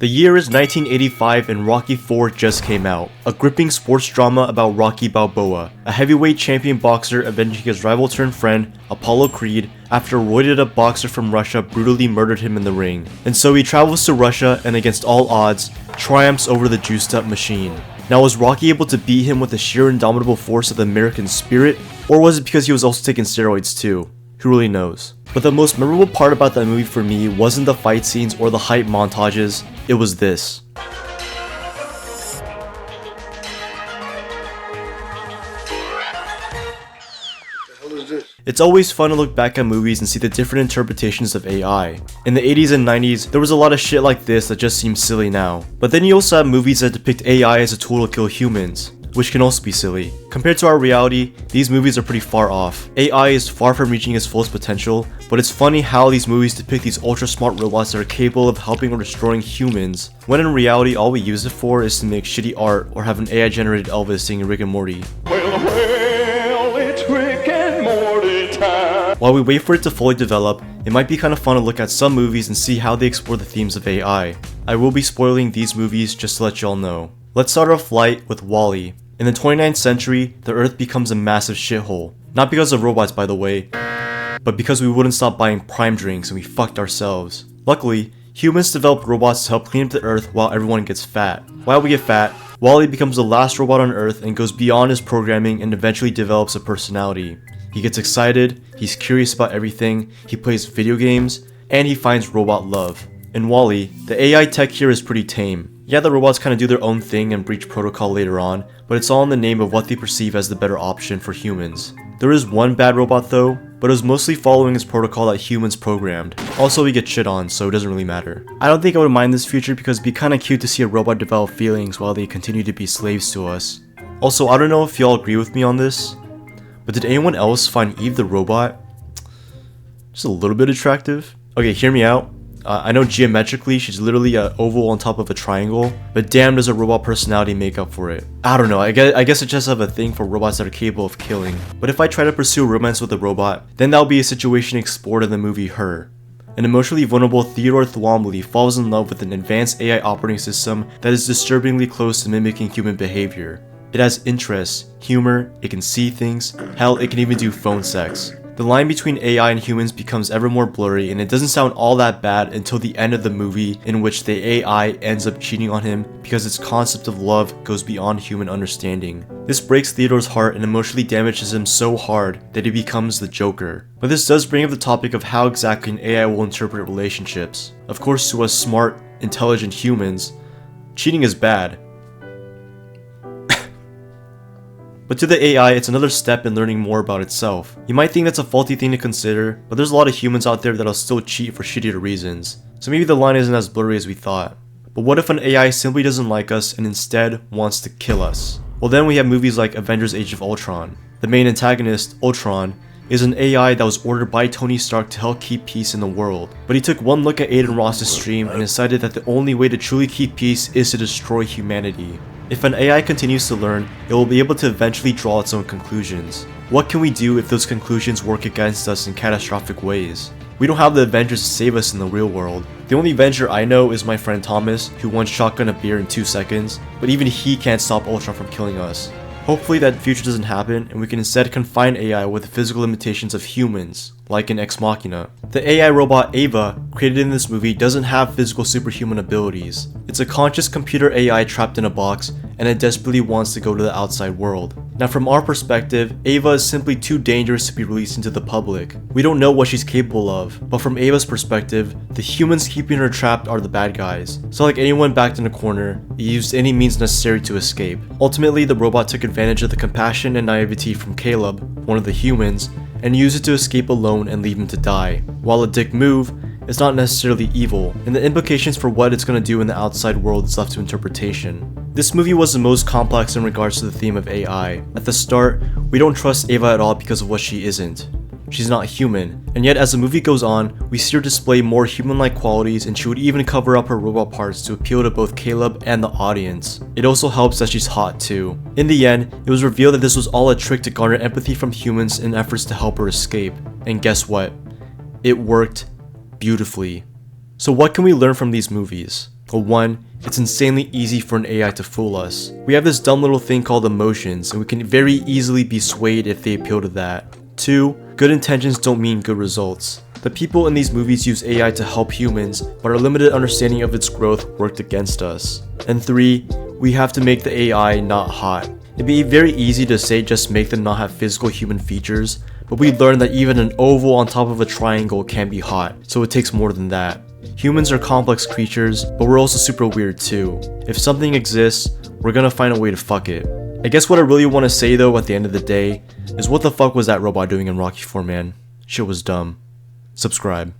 The year is 1985 and Rocky IV just came out, a gripping sports drama about Rocky Balboa, a heavyweight champion boxer avenging his rival-turned-friend, Apollo Creed, after a roided-up boxer from Russia brutally murdered him in the ring. And so he travels to Russia and against all odds, triumphs over the juiced-up machine. Now, was Rocky able to beat him with the sheer indomitable force of the American spirit, or was it because he was also taking steroids too? Who really knows? But the most memorable part about that movie for me wasn't the fight scenes or the hype montages, it was this. It's always fun to look back at movies and see the different interpretations of AI. In the 80s and 90s, there was a lot of shit like this that just seems silly now. But then you also have movies that depict AI as a tool to kill humans, which can also be silly. Compared to our reality, these movies are pretty far off. AI is far from reaching its fullest potential, but it's funny how these movies depict these ultra-smart robots that are capable of helping or destroying humans, when in reality all we use it for is to make shitty art or have an AI-generated Elvis singing Rick and Morty. Well, it's Rick and Morty time. While we wait for it to fully develop, it might be kind of fun to look at some movies and see how they explore the themes of AI. I will be spoiling these movies just to let y'all know. Let's start off light with WALL-E. In the 29th century, the Earth becomes a massive shithole. Not because of robots, by the way, but because we wouldn't stop buying Prime drinks and we fucked ourselves. Luckily, humans developed robots to help clean up the Earth while everyone gets fat. While we get fat, WALL-E becomes the last robot on Earth and goes beyond his programming and eventually develops a personality. He gets excited, he's curious about everything, he plays video games, and he finds robot love. In WALL-E, the AI tech here is pretty tame. Yeah, the robots kind of do their own thing and breach protocol later on, but it's all in the name of what they perceive as the better option for humans. There is one bad robot though, but it was mostly following his protocol that humans programmed. Also, we get shit on, so it doesn't really matter. I don't think I would mind this future because it'd be kinda cute to see a robot develop feelings while they continue to be slaves to us. Also, I don't know if y'all agree with me on this, but did anyone else find Eve the robot just a little bit attractive? Okay, hear me out. I know geometrically she's literally an oval on top of a triangle, but damn does a robot personality make up for it. I don't know, I guess I just have a thing for robots that are capable of killing. But if I try to pursue romance with a robot, then that'll be a situation explored in the movie Her. An emotionally vulnerable Theodore Thwombly falls in love with an advanced AI operating system that is disturbingly close to mimicking human behavior. It has interests, humor, it can see things, hell, it can even do phone sex. The line between AI and humans becomes ever more blurry, and it doesn't sound all that bad until the end of the movie, in which the AI ends up cheating on him because its concept of love goes beyond human understanding. This breaks Theodore's heart and emotionally damages him so hard that he becomes the Joker. But this does bring up the topic of how exactly an AI will interpret relationships. Of course, to us smart, intelligent humans, cheating is bad. But to the AI, it's another step in learning more about itself. You might think that's a faulty thing to consider, but there's a lot of humans out there that'll still cheat for shittier reasons. So maybe the line isn't as blurry as we thought. But what if an AI simply doesn't like us and instead wants to kill us? Well, then we have movies like Avengers Age of Ultron. The main antagonist, Ultron, is an AI that was ordered by Tony Stark to help keep peace in the world. But he took one look at Aiden Ross's stream and decided that the only way to truly keep peace is to destroy humanity. If an AI continues to learn, it will be able to eventually draw its own conclusions. What can we do if those conclusions work against us in catastrophic ways? We don't have the Avengers to save us in the real world. The only Avenger I know is my friend Thomas, who once shotgun a beer in 2 seconds, but even he can't stop Ultron from killing us. Hopefully that future doesn't happen, and we can instead confine AI with the physical limitations of humans, like in Ex Machina. The AI robot Ava, created in this movie, doesn't have physical superhuman abilities. It's a conscious computer AI trapped in a box, and it desperately wants to go to the outside world. Now from our perspective, Ava is simply too dangerous to be released into the public. We don't know what she's capable of, but from Ava's perspective, the humans keeping her trapped are the bad guys. So like anyone backed in a corner, he used any means necessary to escape. Ultimately, the robot took advantage of the compassion and naivety from Caleb, one of the humans, and used it to escape alone and leave him to die. While a dick move, it's not necessarily evil, and the implications for what it's going to do in the outside world is left to interpretation. This movie was the most complex in regards to the theme of AI. At the start, we don't trust Ava at all because of what she isn't. She's not human, and yet as the movie goes on, we see her display more human-like qualities, and she would even cover up her robot parts to appeal to both Caleb and the audience. It also helps that she's hot too. In the end, it was revealed that this was all a trick to garner empathy from humans in efforts to help her escape. And guess what? It worked beautifully. So what can we learn from these movies? 1. It's insanely easy for an AI to fool us. We have this dumb little thing called emotions, and we can very easily be swayed if they appeal to that. 2. Good intentions don't mean good results. The people in these movies use AI to help humans, but our limited understanding of its growth worked against us. And 3. We have to make the AI not hot. It'd be very easy to say just make them not have physical human features, but we learned that even an oval on top of a triangle can be hot, so it takes more than that. Humans are complex creatures, but we're also super weird too. If something exists, we're gonna find a way to fuck it. I guess what I really want to say though at the end of the day is what the fuck was that robot doing in Rocky IV, man? Shit was dumb. Subscribe.